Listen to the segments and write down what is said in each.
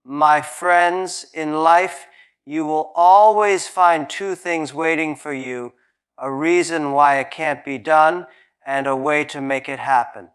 My friends, in life, you will always find two things waiting for you: a reason why it can't be done and a way to make it happen.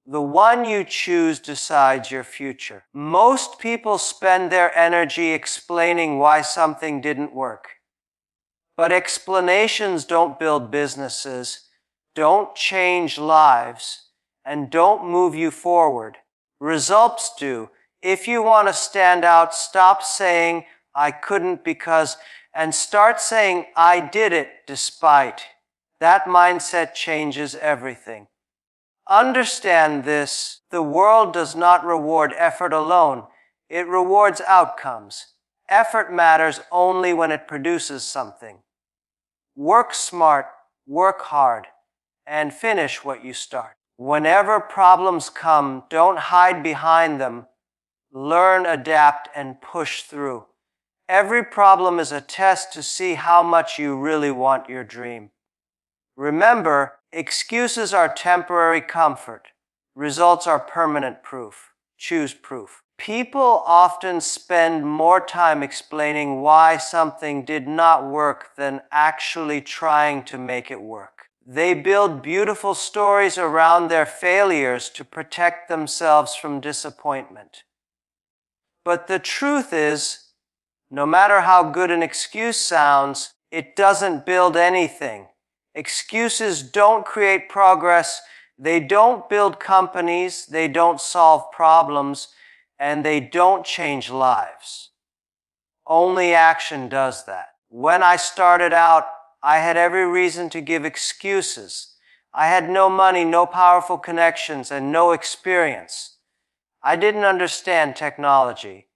The one you choose decides your future. Most people spend their energy explaining why something didn't work. But explanations don't build businesses, don't change lives, and don't move you forward. Results do. If you want to stand out, stop saying, "I couldn't because," and start saying, "I did it despite." That mindset changes everything. Understand this: the world does not reward effort alone, it rewards outcomes. Effort matters only when it produces something. Work smart, work hard, and finish what you start. Whenever problems come, don't hide behind them. Learn, adapt, and push through. Every problem is a test to see how much you really want your dream. Remember, excuses are temporary comfort. Results are permanent proof. Choose proof. People often spend more time explaining why something did not work than actually trying to make it work. They build beautiful stories around their failures to protect themselves from disappointment. But the truth is, no matter how good an excuse sounds, it doesn't build anything. Excuses don't create progress, they don't build companies, they don't solve problems, and they don't change lives. Only action does that. When I started out, I had every reason to give excuses. I had no money, no powerful connections, and no experience. I didn't understand technology.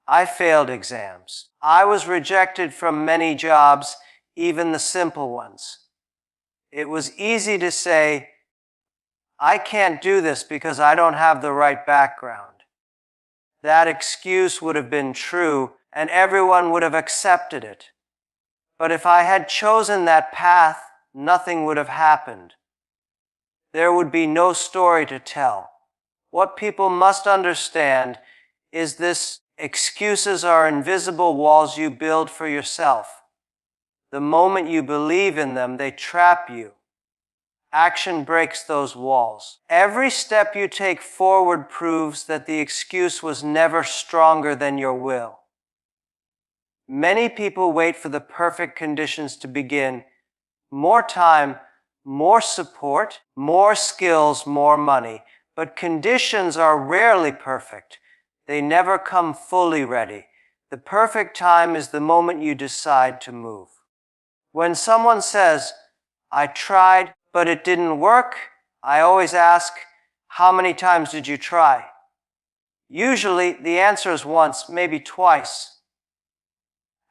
I failed exams. I was rejected from many jobs, even the simple ones. It was easy to say, "I can't do this because I don't have the right background." That excuse would have been true, and everyone would have accepted it. But if I had chosen that path, nothing would have happened. There would be no story to tell. What people must understand is this: excuses are invisible walls you build for yourself. The moment you believe in them, they trap you. Action breaks those walls. Every step you take forward proves that the excuse was never stronger than your will. Many people wait for the perfect conditions to begin: more time, more support, more skills, more money. But conditions are rarely perfect. They never come fully ready. The perfect time is the moment you decide to move. When someone says, "I tried, but it didn't work," I always ask, "How many times did you try?" Usually, the answer is once, maybe twice.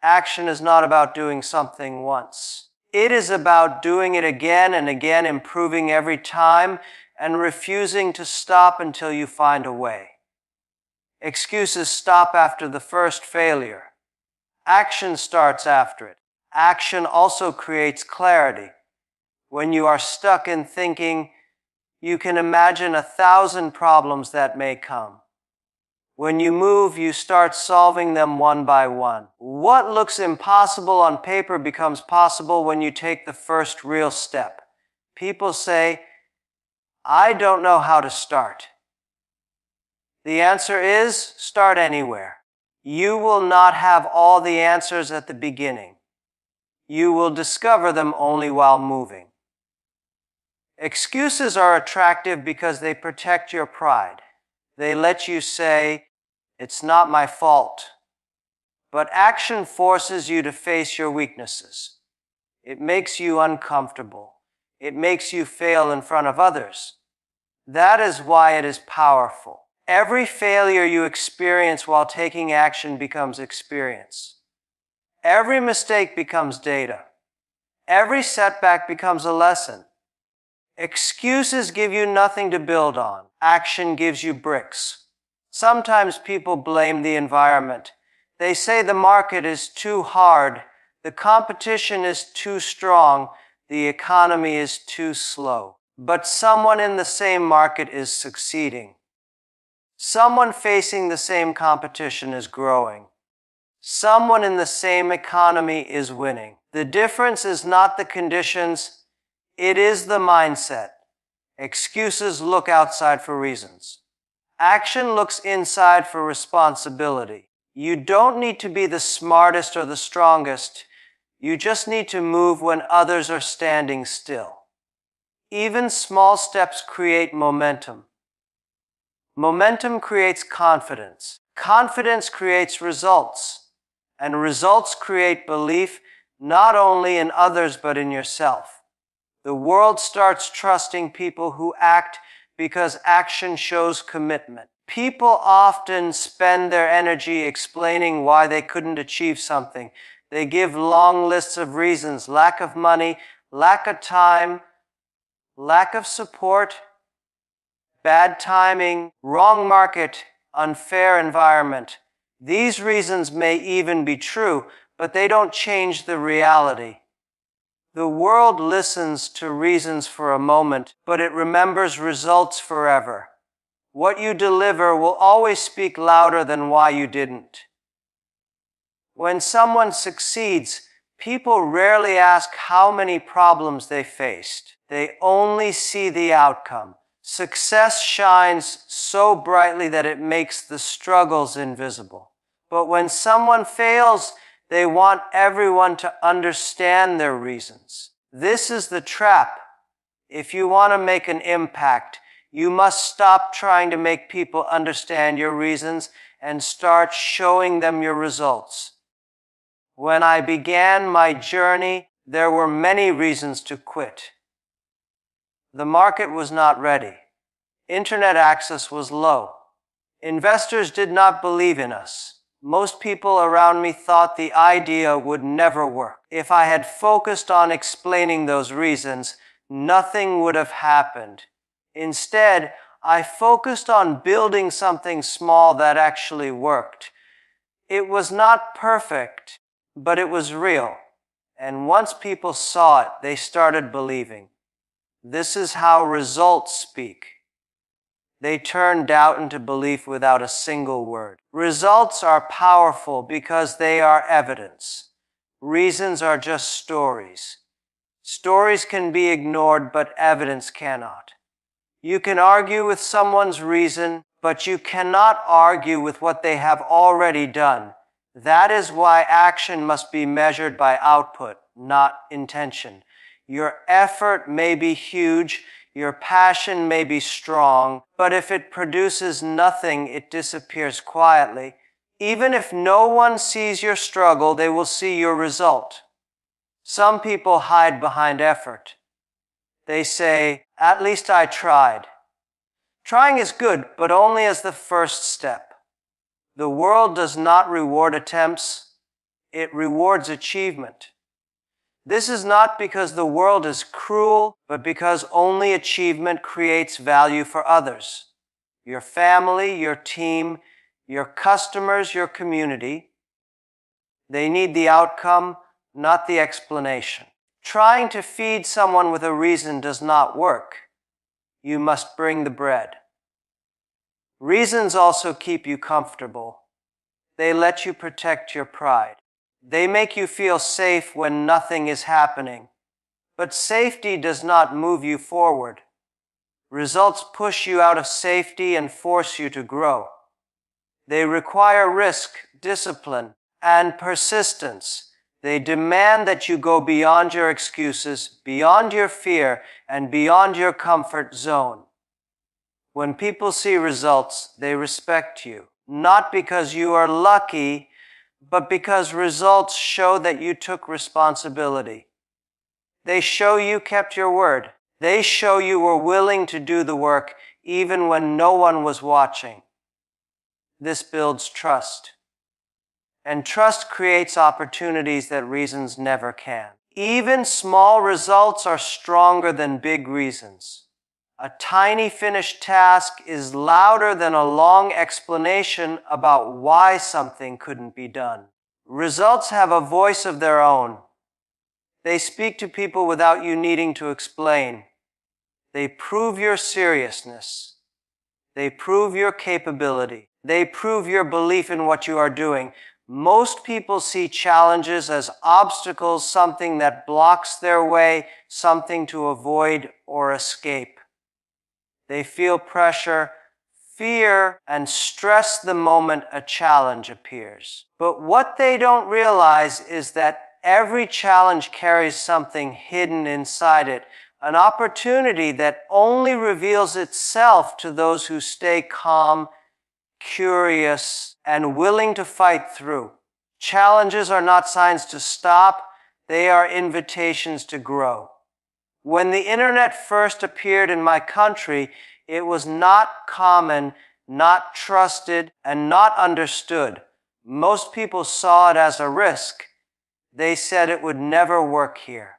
Action is not about doing something once. It is about doing it again and again, improving every time, and refusing to stop until you find a way. Excuses stop after the first failure. Action starts after it. Action also creates clarity. When you are stuck in thinking, you can imagine 1,000 problems that may come. When you move, you start solving them one by one. What looks impossible on paper becomes possible when you take the first real step. People say, "I don't know how to start." The answer is, start anywhere. You will not have all the answers at the beginning. You will discover them only while moving. Excuses are attractive because they protect your pride. They let you say, "It's not my fault." But action forces you to face your weaknesses. It makes you uncomfortable. It makes you fail in front of others. That is why it is powerful. Every failure you experience while taking action becomes experience. Every mistake becomes data. Every setback becomes a lesson. Excuses give you nothing to build on. Action gives you bricks. Sometimes people blame the environment. They say the market is too hard, the competition is too strong, the economy is too slow. But someone in the same market is succeeding. Someone facing the same competition is growing. Someone in the same economy is winning. The difference is not the conditions, it is the mindset. Excuses look outside for reasons. Action looks inside for responsibility. You don't need to be the smartest or the strongest. You just need to move when others are standing still. Even small steps create momentum. Momentum creates confidence. Confidence creates results. And results create belief not only in others but in yourself. The world starts trusting people who act because action shows commitment. People often spend their energy explaining why they couldn't achieve something. They give long lists of reasons: lack of money, lack of time, lack of support, bad timing, wrong market, unfair environment. These reasons may even be true, but they don't change the reality. The world listens to reasons for a moment, but it remembers results forever. What you deliver will always speak louder than why you didn't. When someone succeeds, people rarely ask how many problems they faced. They only see the outcome. Success shines so brightly that it makes the struggles invisible. But when someone fails, they want everyone to understand their reasons. This is the trap. If you want to make an impact, you must stop trying to make people understand your reasons and start showing them your results. When I began my journey, there were many reasons to quit. The market was not ready. Internet access was low. Investors did not believe in us. Most people around me thought the idea would never work. If I had focused on explaining those reasons, nothing would have happened. Instead, I focused on building something small that actually worked. It was not perfect, but it was real. And once people saw it, they started believing. This is how results speak. They turn doubt into belief without a single word. Results are powerful because they are evidence. Reasons are just stories. Stories can be ignored, but evidence cannot. You can argue with someone's reason, but you cannot argue with what they have already done. That is why action must be measured by output, not intention. Your effort may be huge, your passion may be strong, but if it produces nothing, it disappears quietly. Even if no one sees your struggle, they will see your result. Some people hide behind effort. They say, "At least I tried." Trying is good, but only as the first step. The world does not reward attempts, it rewards achievement. This is not because the world is cruel, but because only achievement creates value for others. Your family, your team, your customers, your community. They need the outcome, not the explanation. Trying to feed someone with a reason does not work. You must bring the bread. Reasons also keep you comfortable. They let you protect your pride. They make you feel safe when nothing is happening. But safety does not move you forward. Results push you out of safety and force you to grow. They require risk, discipline, and persistence. They demand that you go beyond your excuses, beyond your fear, and beyond your comfort zone. When people see results, they respect you, not because you are lucky, but because results show that you took responsibility. They show you kept your word. They show you were willing to do the work even when no one was watching. This builds trust. And trust creates opportunities that reasons never can. Even small results are stronger than big reasons. A tiny finished task is louder than a long explanation about why something couldn't be done. Results have a voice of their own. They speak to people without you needing to explain. They prove your seriousness. They prove your capability. They prove your belief in what you are doing. Most people see challenges as obstacles, something that blocks their way, something to avoid or escape. They feel pressure, fear, and stress the moment a challenge appears. But what they don't realize is that every challenge carries something hidden inside it, an opportunity that only reveals itself to those who stay calm, curious, and willing to fight through. Challenges are not signs to stop, they are invitations to grow. When the internet first appeared in my country, it was not common, not trusted, and not understood. Most people saw it as a risk. They said it would never work here.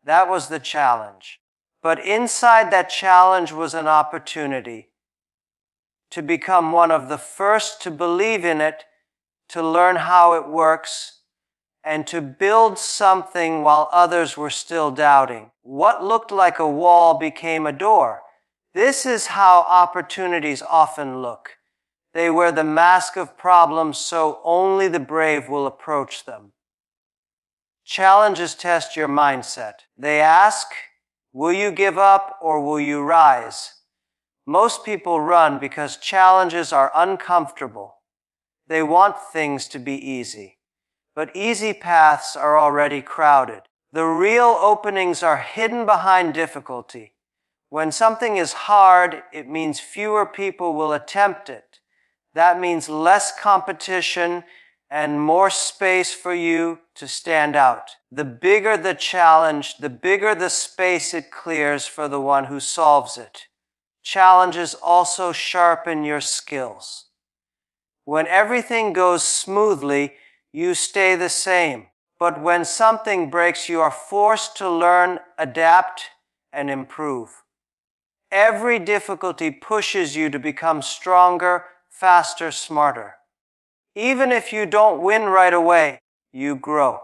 That was the challenge. But inside that challenge was an opportunity to become one of the first to believe in it, to learn how it works, and to build something while others were still doubting. What looked like a wall became a door. This is how opportunities often look. They wear the mask of problems so only the brave will approach them. Challenges test your mindset. They ask, will you give up or will you rise? Most people run because challenges are uncomfortable. They want things to be easy. But easy paths are already crowded. The real openings are hidden behind difficulty. When something is hard, it means fewer people will attempt it. That means less competition and more space for you to stand out. The bigger the challenge, the bigger the space it clears for the one who solves it. Challenges also sharpen your skills. When everything goes smoothly, you stay the same. But when something breaks, you are forced to learn, adapt, and improve. Every difficulty pushes you to become stronger, faster, smarter. Even if you don't win right away, you grow.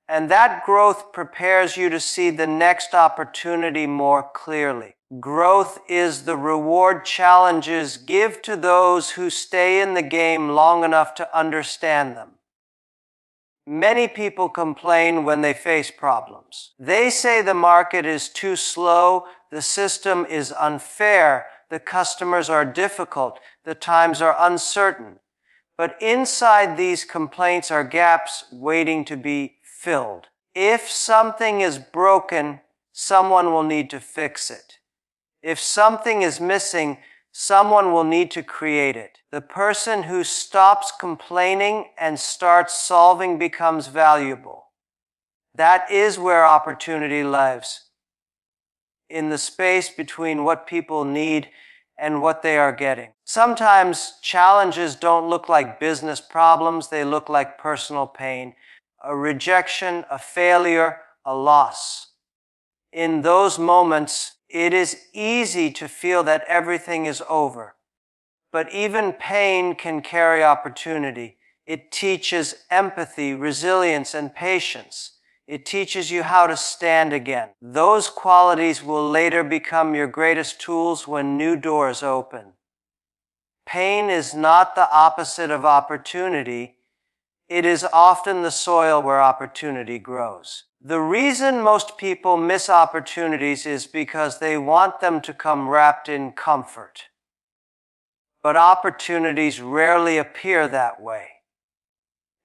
And that growth prepares you to see the next opportunity more clearly. Growth is the reward challenges give to those who stay in the game long enough to understand them. Many people complain when they face problems. They say the market is too slow, the system is unfair, the customers are difficult, the times are uncertain. But inside these complaints are gaps waiting to be filled. If something is broken, someone will need to fix it. If something is missing, someone will need to create it. The person who stops complaining and starts solving becomes valuable. That is where opportunity lives, in the space between what people need and what they are getting. Sometimes challenges don't look like business problems, they look like personal pain, a rejection, a failure, a loss. In those moments, it is easy to feel that everything is over. But even pain can carry opportunity. It teaches empathy, resilience, and patience. It teaches you how to stand again. Those qualities will later become your greatest tools when new doors open. Pain is not the opposite of opportunity. It is often the soil where opportunity grows. The reason most people miss opportunities is because they want them to come wrapped in comfort. But opportunities rarely appear that way.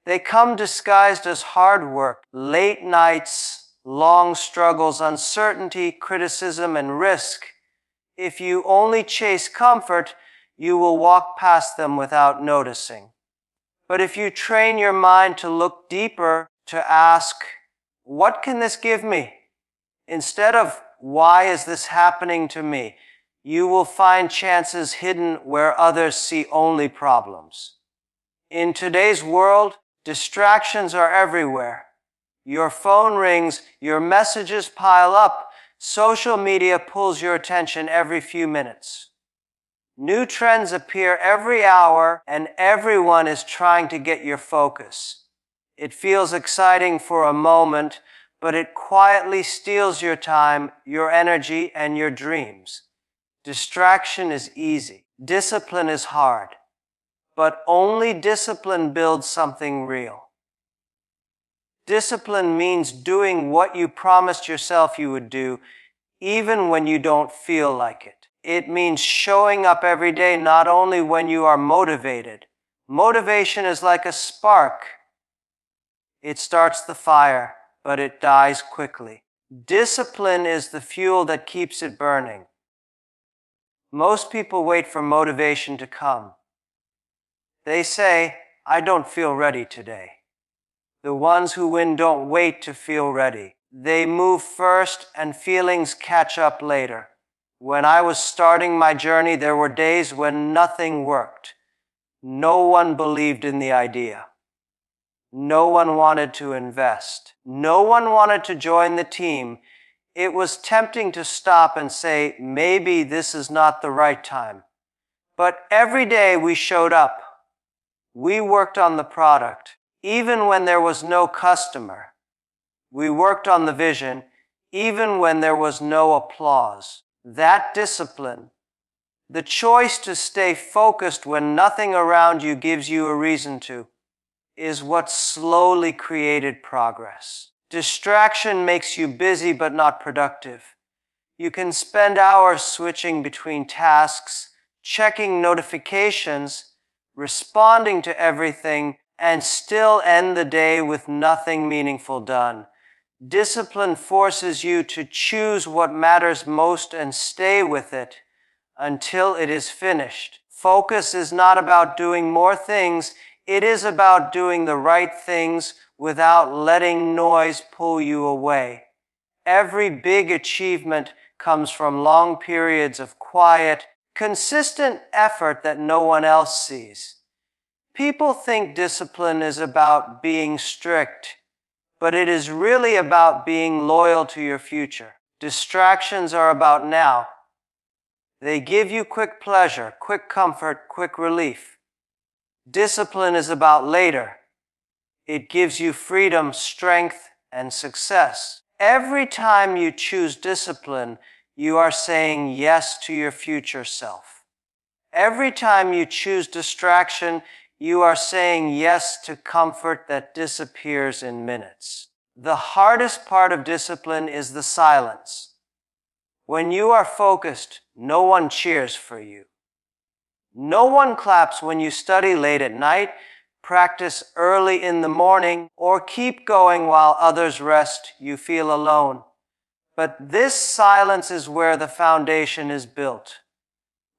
They come disguised as hard work, late nights, long struggles, uncertainty, criticism, and risk. If you only chase comfort, you will walk past them without noticing. But if you train your mind to look deeper, to ask, what can this give me? Instead of, why is this happening to me? You will find chances hidden where others see only problems. In today's world, distractions are everywhere. Your phone rings, your messages pile up, social media pulls your attention every few minutes. New trends appear every hour, and everyone is trying to get your focus. It feels exciting for a moment, but it quietly steals your time, your energy, and your dreams. Distraction is easy. Discipline is hard, but only discipline builds something real. Discipline means doing what you promised yourself you would do, even when you don't feel like it. It means showing up every day, not only when you are motivated. Motivation is like a spark. It starts the fire, but it dies quickly. Discipline is the fuel that keeps it burning. Most people wait for motivation to come. They say, "I don't feel ready today." The ones who win don't wait to feel ready. They move first and feelings catch up later. When I was starting my journey, there were days when nothing worked. No one believed in the idea. No one wanted to invest. No one wanted to join the team. It was tempting to stop and say, maybe this is not the right time. But every day we showed up. We worked on the product, even when there was no customer. We worked on the vision, even when there was no applause. That discipline, the choice to stay focused when nothing around you gives you a reason to, is what slowly created progress. Distraction makes you busy but not productive. You can spend hours switching between tasks, checking notifications, responding to everything, and still end the day with nothing meaningful done. Discipline forces you to choose what matters most and stay with it until it is finished. Focus is not about doing more things, it is about doing the right things without letting noise pull you away. Every big achievement comes from long periods of quiet, consistent effort that no one else sees. People think discipline is about being strict, but it is really about being loyal to your future. Distractions are about now. They give you quick pleasure, quick comfort, quick relief. Discipline is about later. It gives you freedom, strength, and success. Every time you choose discipline, you are saying yes to your future self. Every time you choose distraction, you are saying yes to comfort that disappears in minutes. The hardest part of discipline is the silence. When you are focused, no one cheers for you. No one claps when you study late at night, practice early in the morning, or keep going while others rest. You feel alone. But this silence is where the foundation is built.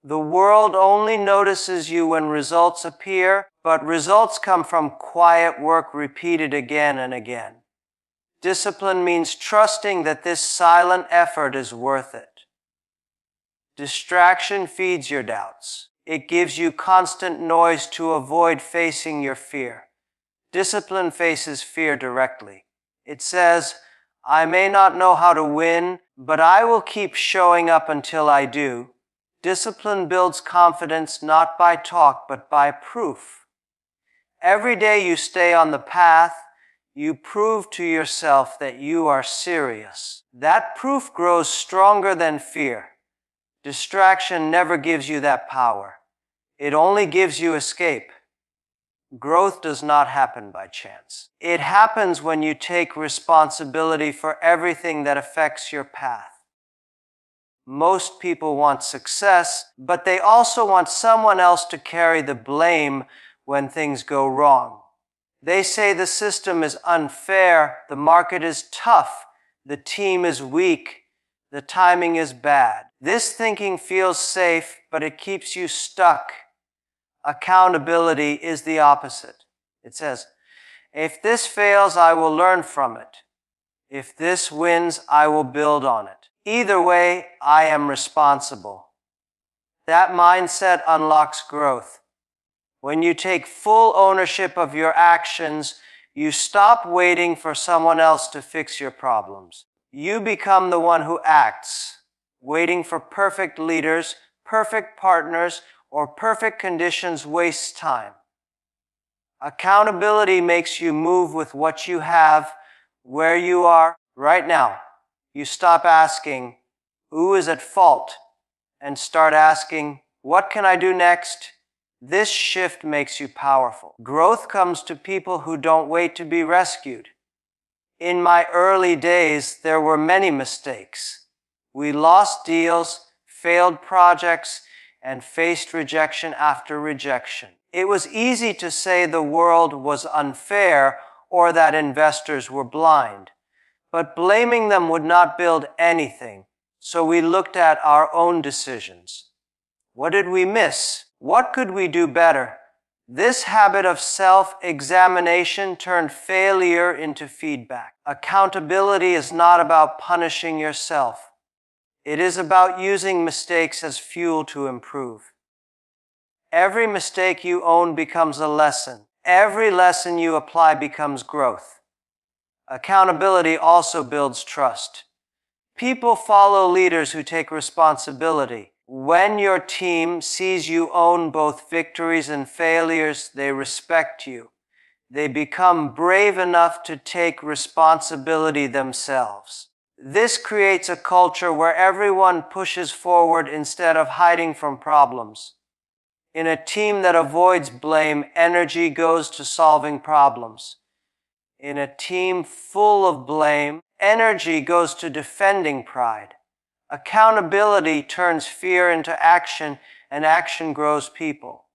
The world only notices you when results appear, but results come from quiet work repeated again and again. Discipline means trusting that this silent effort is worth it. Distraction feeds your doubts. It gives you constant noise to avoid facing your fear. Discipline faces fear directly. It says, I may not know how to win, but I will keep showing up until I do. Discipline builds confidence not by talk, but by proof. Every day you stay on the path, you prove to yourself that you are serious. That proof grows stronger than fear. Distraction never gives you that power. It only gives you escape. Growth does not happen by chance. It happens when you take responsibility for everything that affects your path. Most people want success, but they also want someone else to carry the blame when things go wrong. They say the system is unfair, the market is tough, the team is weak, the timing is bad. This thinking feels safe, but it keeps you stuck. Accountability is the opposite. It says, if this fails, I will learn from it. If this wins, I will build on it. Either way, I am responsible. That mindset unlocks growth. When you take full ownership of your actions, you stop waiting for someone else to fix your problems. You become the one who acts. Waiting for perfect leaders, perfect partners, or perfect conditions wastes time. Accountability makes you move with what you have, where you are right now. You stop asking, who is at fault, and start asking, What can I do next? This shift makes you powerful. Growth comes to people who don't wait to be rescued. In my early days, there were many mistakes. We lost deals, failed projects, and faced rejection after rejection. It was easy to say the world was unfair or that investors were blind. But blaming them would not build anything, so we looked at our own decisions. What did we miss? What could we do better? This habit of self-examination turned failure into feedback. Accountability is not about punishing yourself. It is about using mistakes as fuel to improve. Every mistake you own becomes a lesson. Every lesson you apply becomes growth. Accountability also builds trust. People follow leaders who take responsibility. When your team sees you own both victories and failures, they respect you. They become brave enough to take responsibility themselves. This creates a culture where everyone pushes forward instead of hiding from problems. In a team that avoids blame, energy goes to solving problems. In a team full of blame, energy goes to defending pride. Accountability turns fear into action, and action grows people.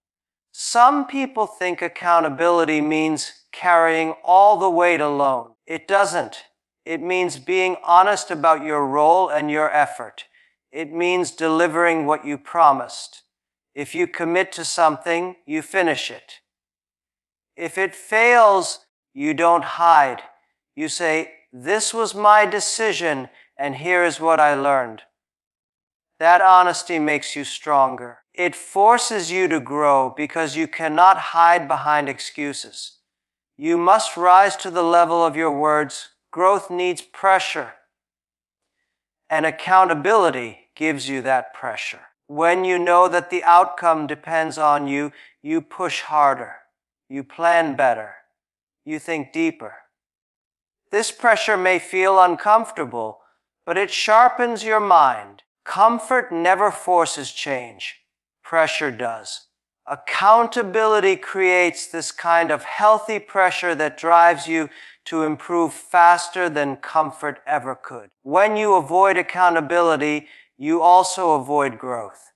Some people think accountability means carrying all the weight alone. It doesn't. It means being honest about your role and your effort. It means delivering what you promised. If you commit to something, you finish it. If it fails, you don't hide. You say, "This was my decision, and here is what I learned." That honesty makes you stronger. It forces you to grow because you cannot hide behind excuses. You must rise to the level of your words. Growth needs pressure. And accountability gives you that pressure. When you know that the outcome depends on you, you push harder. You plan better. You think deeper. This pressure may feel uncomfortable, but it sharpens your mind. Comfort never forces change. Pressure does. Accountability creates this kind of healthy pressure that drives you to improve faster than comfort ever could. When you avoid accountability, you also avoid growth.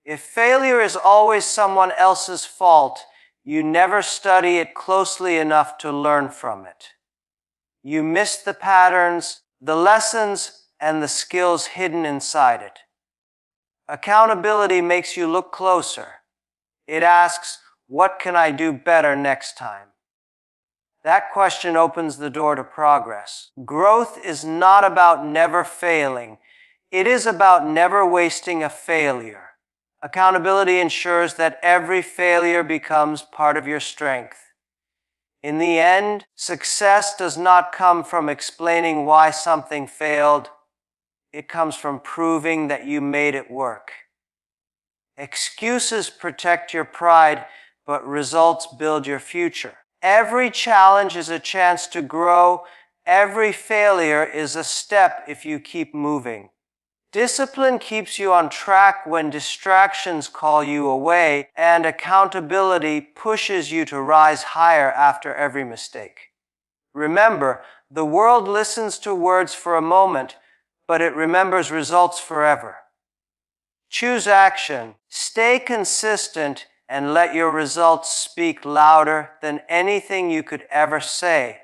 If failure is always someone else's fault, you never study it closely enough to learn from it. You miss the patterns, the lessons, and the skills hidden inside it. Accountability makes you look closer. It asks, what can I do better next time? That question opens the door to progress. Growth is not about never failing. It is about never wasting a failure. Accountability ensures that every failure becomes part of your strength. In the end, success does not come from explaining why something failed. It comes from proving that you made it work. Excuses protect your pride, but results build your future. Every challenge is a chance to grow. Every failure is a step if you keep moving. Discipline keeps you on track when distractions call you away, and accountability pushes you to rise higher after every mistake. Remember, the world listens to words for a moment, but it remembers results forever. Choose action, stay consistent, and let your results speak louder than anything you could ever say.